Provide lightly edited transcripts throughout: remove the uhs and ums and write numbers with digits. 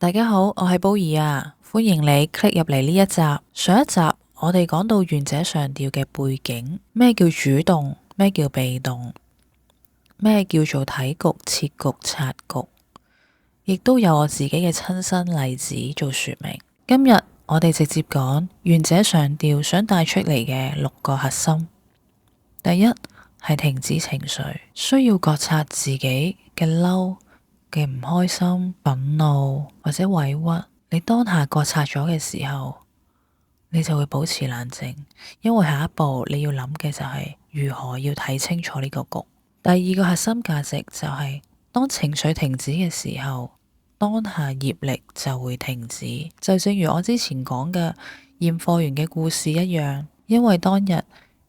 大家好，我係寶兒啊，歡迎你 click 入嚟呢一集。上一集我哋講到願者上釣嘅背景，咩叫主動，咩叫被動，咩叫做睇局、設局、察局，亦都有我自己嘅親身例子做說明。今日我哋直接講願者上釣想帶出嚟嘅6個核心。第一係停止情緒，需要覺察自己嘅嬲嘅唔開心、憤怒或者委屈，你當下覺察咗嘅時候，你就會保持冷靜，因為下一步你要諗嘅就係如何要睇清楚呢個局。第二個核心價值就係，當情緒停止嘅時候，當下業力就會停止。就正如我之前講嘅驗貨員嘅故事一樣，因為當日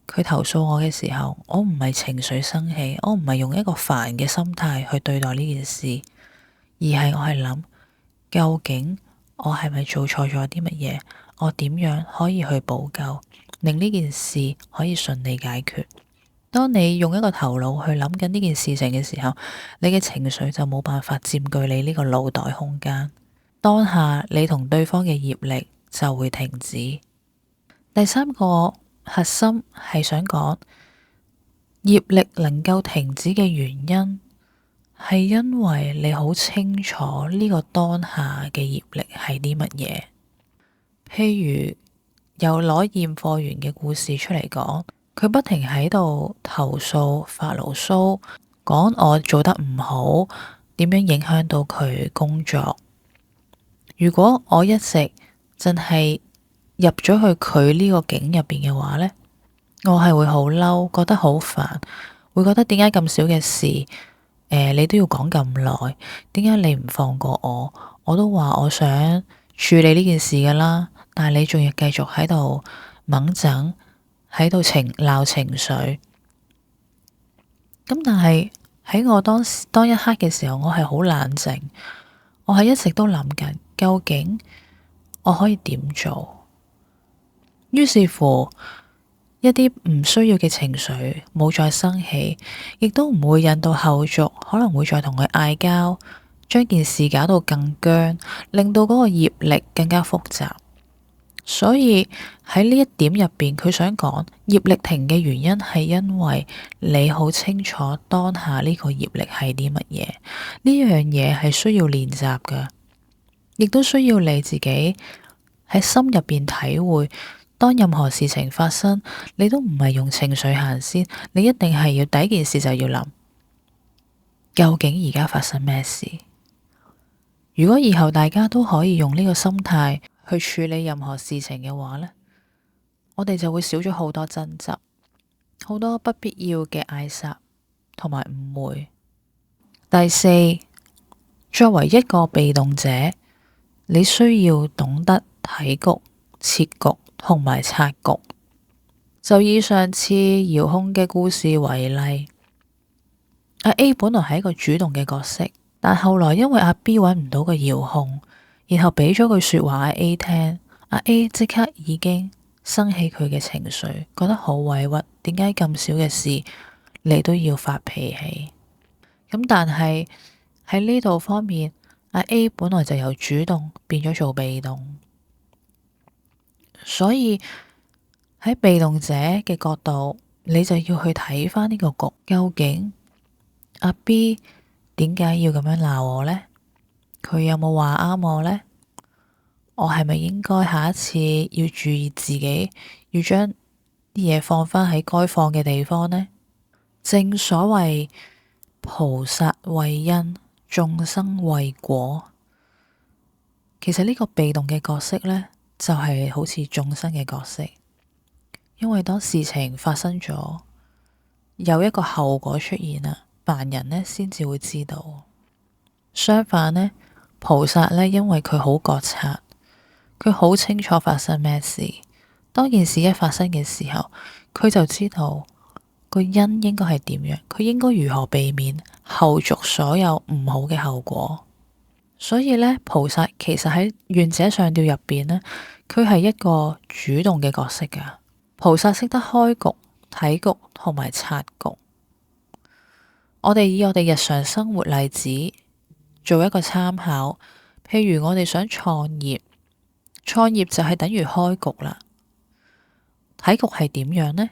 佢投訴我嘅時候，我唔係情緒生氣，我唔係用一個煩嘅心態去對待呢件事，而係我係諗，究竟我係咪做錯咗啲乜嘢？我點樣可以去補救，令呢件事可以順利解決？當你用一個頭腦去諗緊呢件事情嘅時候，你嘅情緒就冇辦法佔據你呢個腦袋空間，當下你同對方嘅業力就會停止。第三個核心係想講，業力能夠停止嘅原因係因為你好清楚呢個當下嘅業力係啲乜嘢。譬如又攞驗貨員嘅故事出嚟講，佢不停喺度投訴、發牢騷，講我做得唔好，點樣影響到佢工作。如果我一直真係入咗去佢呢個境入邊嘅話呢，我係會好嬲，覺得好煩，會覺得點解咁少嘅事，你都要講咁耐，點解你唔放過我？我都話我想處理呢件事噶啦，但係你仲要繼續喺度猛整，喺度鬧情緒。咁但係喺我當一刻嘅時候，我係好冷靜，我係一直都諗緊，究竟我可以點做？於是乎，一啲唔需要嘅情緒冇再生起，亦都唔會引到後續可能會再同佢嗌交，將件事搞到更僵，令到嗰個業力更加複雜。所以喺呢一點入邊，佢想講業力停嘅原因係因為你好清楚當下呢個業力係啲乜嘢。呢樣嘢係需要練習㗎，亦都需要你自己喺心入邊體會。當任何事情發生，你都唔係用情緒行先，你一定係要第一件事就要諗，究竟而家發生咩事？如果以後大家都可以用呢個心態去處理任何事情嘅話呢，我哋就會少咗好多爭執，好多不必要嘅嗌殺同埋誤會。第四，作為一個被動者，你需要懂得睇局、設局同埋察局。就以上次遙控嘅故事為例，阿 A 本來係一個主動嘅角色，但後來因為阿 B 揾唔到個遙控，然後俾咗句說話阿 A 聽，阿 A 即刻已經生起佢嘅情緒，覺得好委屈，點解咁少嘅事你都要發脾氣？咁但係喺呢度方面，阿 A 本來就由主動變咗做被動，所以喺被動者嘅角度，你就要去睇返呢個局，究竟阿 B 點解要咁樣鬧我呢？佢有冇話啱我呢？我係咪應該下一次要注意自己，要將啲嘢放返喺該放嘅地方呢？正所謂菩薩為因，眾生為果。其實呢個被動嘅角色呢，就係好似眾生嘅角色。因為當事情發生咗，有一個後果出現啦，凡人呢先至會知道。相反呢，菩薩呢，因為佢好覺察，佢好清楚發生咩事。當件事一發生嘅時候，佢就知道個因應該係點樣，佢應該如何避免後續所有唔好嘅後果。所以呢，菩薩其實喺願者上釣入邊呢，佢係一個主動嘅角色噶。菩薩識得開局、睇局同埋察局。我哋以我哋日常生活例子做一個參考，譬如我哋想創業，創業就係等於開局啦。睇局係點樣呢？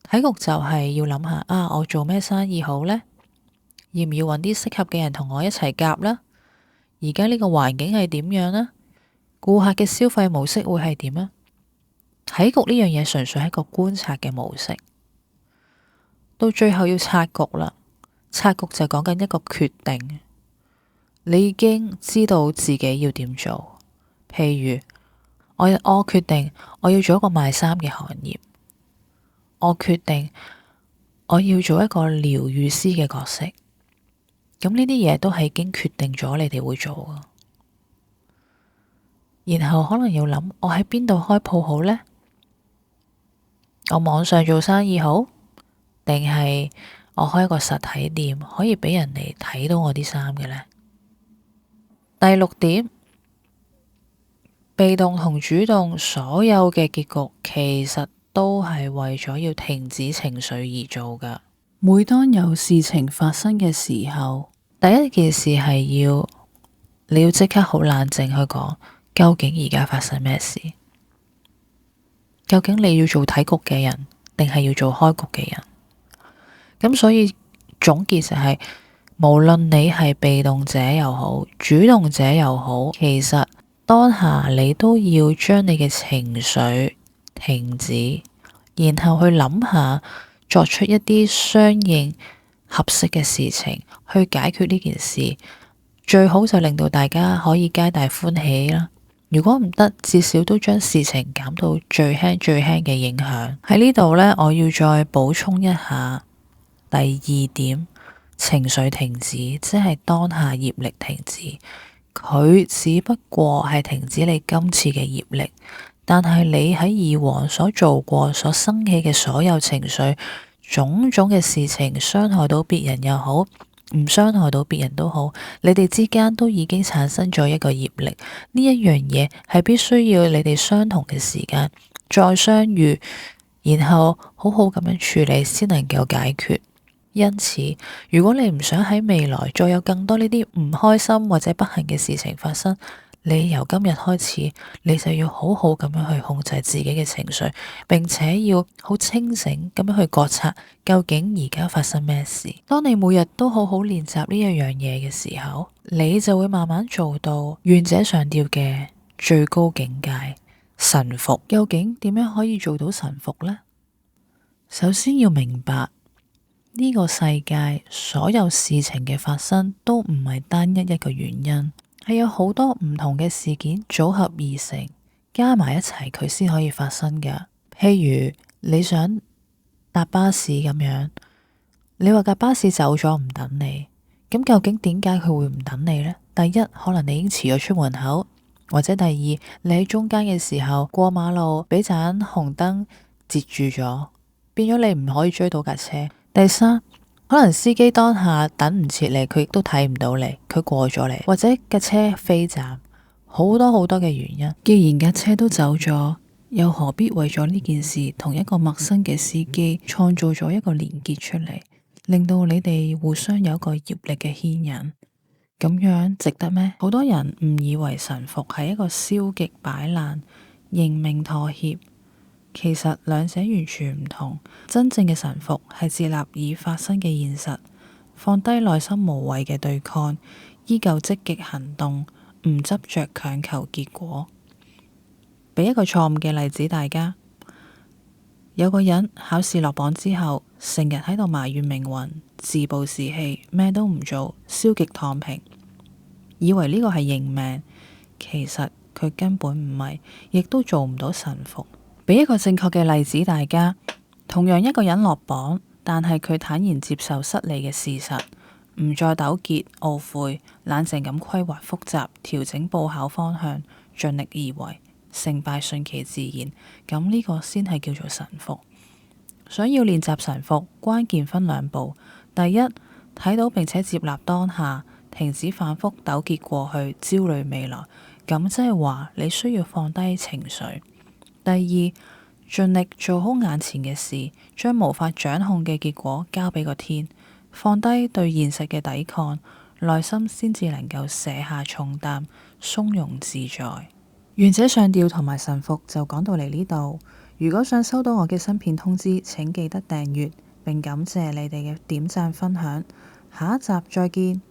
睇局就係要諗下啊，我做咩生意好呢？要唔要揾啲適合嘅人同我一齊夾啦？而家呢個環境係點樣呢？顧客嘅消費模式會係點啊？睇局呢樣嘢純粹係一個觀察嘅模式，到最後要拆局啦。拆局就講緊一個決定，你已經知道自己要點做。譬如我決定我要做一個賣衫嘅行業，我決定我要做一個療癒師嘅角色。咁呢啲嘢都係已經決定咗你哋會做噶。然後可能要諗，我喺邊度開鋪好呢？我網上做生意好，定係我開一個實體店，可以俾人哋睇到我啲衫嘅呢？第六點，被動同主動所有嘅結局其實都係為咗要停止情緒而做噶。每當有事情發生嘅時候，第一件事係你要即刻好冷靜去講，究竟而家發生咩事？究竟你要做睇局嘅人，定係要做開局嘅人？咁所以總結就係，無論你係被動者又好，主動者又好，其實當下你都要將你嘅情緒停止，然後去諗下，作出一啲相應合適嘅事情去解決呢件事，最好就令到大家可以皆大歡喜啦。如果唔得，至少都將事情減到最輕最輕嘅影響。喺呢度呢，我要再補充一下第二點，情緒停止，即係當下業力停止。佢只不過係停止你今次嘅業力，但係你喺以往所做過、所生起嘅所有情緒、種種嘅事情，傷害到別人又好，唔傷害到別人都好，你哋之間都已經產生咗一個業力。呢一樣嘢係必須要你哋相同嘅時間再相遇，然後好好咁樣處理，先能夠解決。因此，如果你唔想喺未來再有更多呢啲唔開心或者不幸嘅事情發生，你由今日開始，你就要好好咁樣去控制自己嘅情緒，並且要好清醒咁樣去覺察究竟而家發生咩事。當你每日都好好練習呢一樣嘢嘅時候，你就會慢慢做到願者上釣嘅最高境界——臣服。究竟點樣可以做到臣服呢？首先要明白，呢個世界所有事情嘅發生都唔係單一一個原因，係有好多唔同嘅事件組合而成，加埋一齊佢先可以發生㗎。譬如你想搭巴士咁樣，你話架巴士走咗唔等你，咁究竟點解佢會唔等你呢？第一，可能你已經遲咗出門口，或者第二，你喺中間嘅時候過馬路俾盞紅燈截住咗，變咗你唔可以追到架車。第三，可能司機當下等唔切你，佢亦都睇唔到你，佢過咗你，或者架車飛站，好多好多嘅原因。既然架車都走咗，又何必為咗呢件事同一個陌生嘅司機創造咗一個連結出嚟，令到你哋互相有一個業力嘅牽引？咁樣值得咩？好多人誤以為臣服係一個消極擺爛、認命妥協。其實兩者完全唔同，真正嘅臣服係接納已發生嘅現實，放低內心無謂嘅對抗，依舊積極行動，唔執着強求結果。俾一個錯誤嘅例子大家，有個人考試落榜之後，成日喺度埋怨命運，自暴自棄，咩都唔做，消極躺平，以為呢個係認命，其實佢根本唔係，亦都做唔到臣服。俾一個正確嘅例子大家，同樣一個人落榜，但係佢坦然接受失利嘅事實，唔再糾結懊悔，冷靜咁規劃複雜，調整報考方向，盡力而為，成敗順其自然，咁呢個先係叫做臣服。想要練習臣服，關鍵分兩步：第一，睇到並且接納當下，停止反覆糾結過去，焦慮未來，咁即係話你需要放低情緒。第二，盡力做好眼前嘅事，將無法掌控嘅結果交俾個天，放低對現實嘅抵抗，內心先至能夠卸下重擔，鬆容自在。願者上釣同埋臣服就講到嚟呢度。如果想收到我嘅新片通知，請記得訂閱，並感謝你哋嘅點讚分享。下一集再見。